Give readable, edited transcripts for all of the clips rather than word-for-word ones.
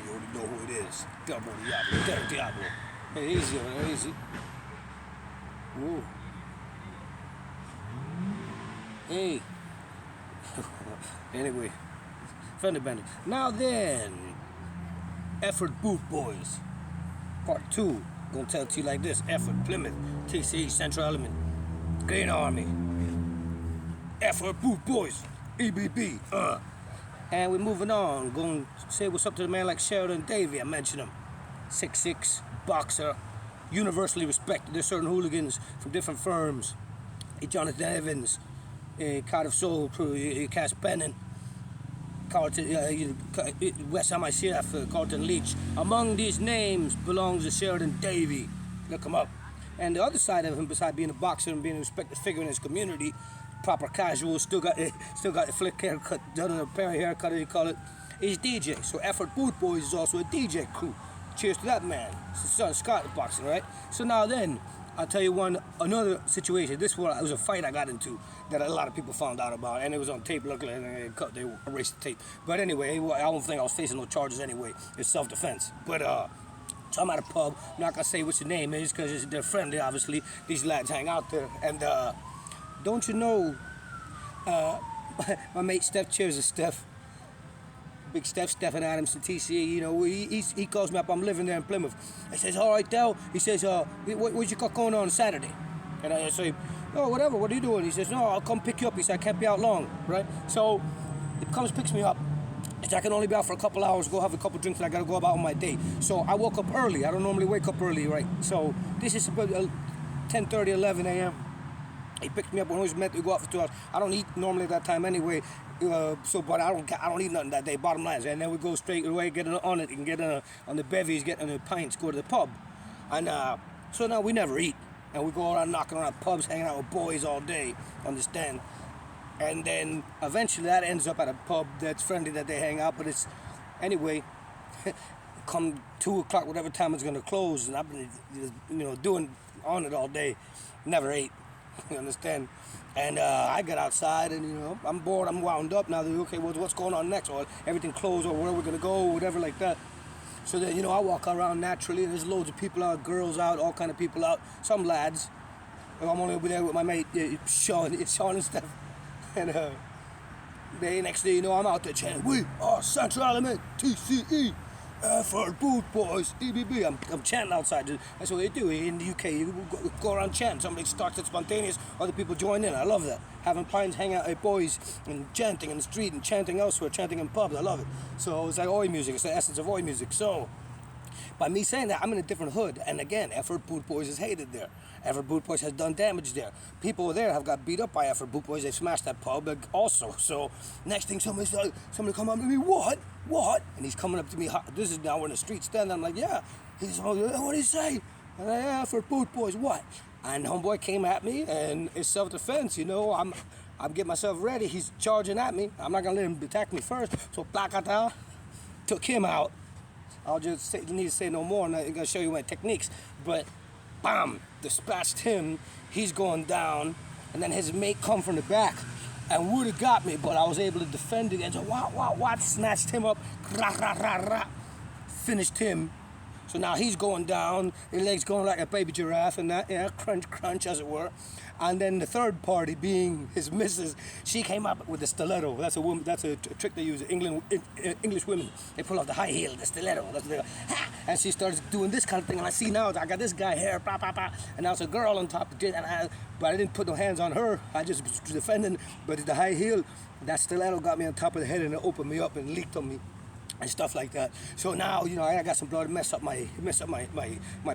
You already know who it is. Double Diablo, Del Diablo. Hey, easy over there, easy. Whoa. Hey. Anyway, fender bender. Now then, EFFORD Boot Boys, Part 2. Gonna tell it to you like this: EFFORD, Plymouth, TCE, Central Element, Green Army. EFFORD Boot Boys, EBB. And we're moving on. Going to say what's up to the man like Sheridan Davey. I mentioned him. 6'6", boxer, universally respected. There's certain hooligans from different firms. Jonathan Evans, Cardiff Soul Crew, Cass Pennon, Carlton, West Ham ICF, Carlton Leach. Among these names belongs the Sheridan Davey. Look him up. And the other side of him, besides being a boxer and being a respected figure in his community, proper casual, still got the flick haircut, done a Perry haircut, as you call it, is DJ. So EFFORD Boot Boys is also a DJ crew. Cheers to that man. It's son Scott boxing, right? So now then, I'll tell you another situation. This was a fight I got into that a lot of people found out about, and it was on tape. Luckily, they erased the tape. But anyway, I don't think I was facing no charges anyway. It's self-defense. But so I'm at a pub. I'm not gonna say what your name is because they're friendly. Obviously, these lads hang out there, and don't you know, my mate Steph, cheers to Steph. Big Stephen Adams, TCE, you know, he calls me up. I'm living there in Plymouth. He says, all right, Del. He says, what you got going on Saturday? And I say, oh, whatever, what are you doing? He says, no, I'll come pick you up. He said, I can't be out long, right? So he comes, picks me up. He said, I can only be out for a couple hours, go have a couple drinks, and I got to go about on my day. So I woke up early. I don't normally wake up early, right? So this is about 10:30, 11 a.m. He picked me up when we was meant to go out for 2 hours. I don't eat normally at that time anyway, but I don't eat nothing that day. Bottom line, and then we go straight away, get on it, and get on the bevies, get on the pints, go to the pub, and so now we never eat, and we go around knocking around pubs, hanging out with boys all day, understand? And then eventually that ends up at a pub that's friendly that they hang out, but it's anyway. Come 2 o'clock, whatever time it's gonna close, and I've been, doing on it all day, never ate. You understand? And I get outside and, I'm bored, I'm wound up. Now, okay, well, what's going on next? Or everything closed, or where we're going to go, or whatever like that. So then, I walk around naturally, and there's loads of people out, girls out, all kind of people out, some lads. I'm only over there with my mate, Sean and Steph. And the next day, I'm out there chanting, we are Central Element, TCE. EFFORD Boot Boys, EBB. I'm chanting outside. That's what they do in the UK. You go around chanting. Somebody starts it spontaneous, other people join in. I love that. Having pints, hang out with boys, and chanting in the street and chanting elsewhere, chanting in pubs. I love it. So it's like oi music. It's the essence of oi music. So by me saying that, I'm in a different hood. And again, EFFORD Boot Boys is hated there. EFFORD Boot Boys has done damage there. People there have got beat up by EFFORD Boot Boys. They've smashed that pub also. So next thing, somebody come up to me, what? And he's coming up to me. This is now we're in the street standing. I'm like, yeah. He's like, what did he say? And I, EFFORD Boot Boys, what? And homeboy came at me, and it's self-defense. I'm getting myself ready. He's charging at me. I'm not gonna let him attack me first. So placata, took him out. I'll just need to say no more. I'm not gonna show you my techniques, but bam, dispatched him. He's going down, and then his mate come from the back and would have got me, but I was able to defend it and so what, snatched him up, finished him. So now he's going down, his legs going like a baby giraffe and that, crunch as it were. And then the third party, being his missus, she came up with the stiletto. That's a trick they use. English women, they pull off the high heel, the stiletto. That's what they go, ha! And she starts doing this kind of thing. And I see now, I got this guy here, and now it's a girl on top of it. But I didn't put no hands on her. I just was defending. But the high heel, that stiletto got me on top of the head and it opened me up and leaked on me. And stuff like that. So now, I got some blood, messed up my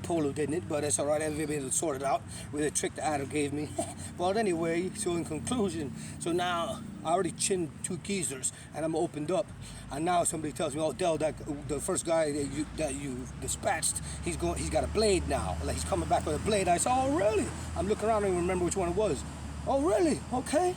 polo, didn't it? But it's all right. Everybody will sort it out with a trick that Adam gave me. But anyway, so in conclusion, so now I already chinned 2 geezers and I'm opened up. And now somebody tells me, oh, Del, that the first guy that you dispatched, he's got a blade now. Like he's coming back with a blade. I said, oh, really? I'm looking around and remember which one it was. Oh, really? Okay.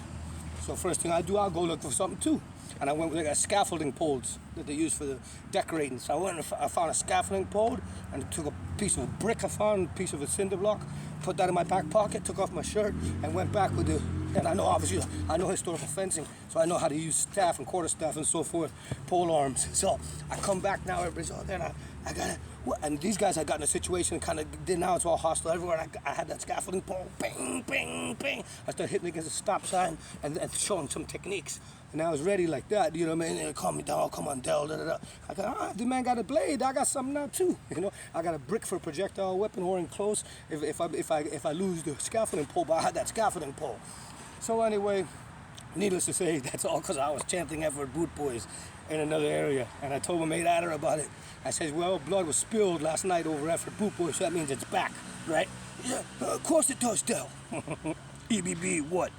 So first thing I do, I'll go look for something too. And I went with scaffolding poles that they use for the decorating. So I went and I found a scaffolding pole and took a piece of a brick I found, a piece of a cinder block, put that in my back pocket, took off my shirt, and went back with And I know, obviously, I know historical fencing, so I know how to use staff and quarterstaff and so forth, pole arms. So I come back now, everybody's all there, and I got it. And these guys had gotten a situation, kind of, now it's all hostile everywhere. I had that scaffolding pole, bang, bang, bang. I started hitting against a stop sign and showing some techniques. And I was ready like that, you know what I mean? They calm me down, come on, Del, da, da, da. I got, the man got a blade, I got something now too, you know? I got a brick for a projectile weapon, holding close if I lose the scaffolding pole, but I had that scaffolding pole. So anyway, needless to say, that's all because I was chanting EFFORD Boot Boys in another area. And I told my mate Adder about it. I said, well, blood was spilled last night over EFFORD Boot Boys, so that means it's back, right? Yeah, of course it does, Del. EBB, what?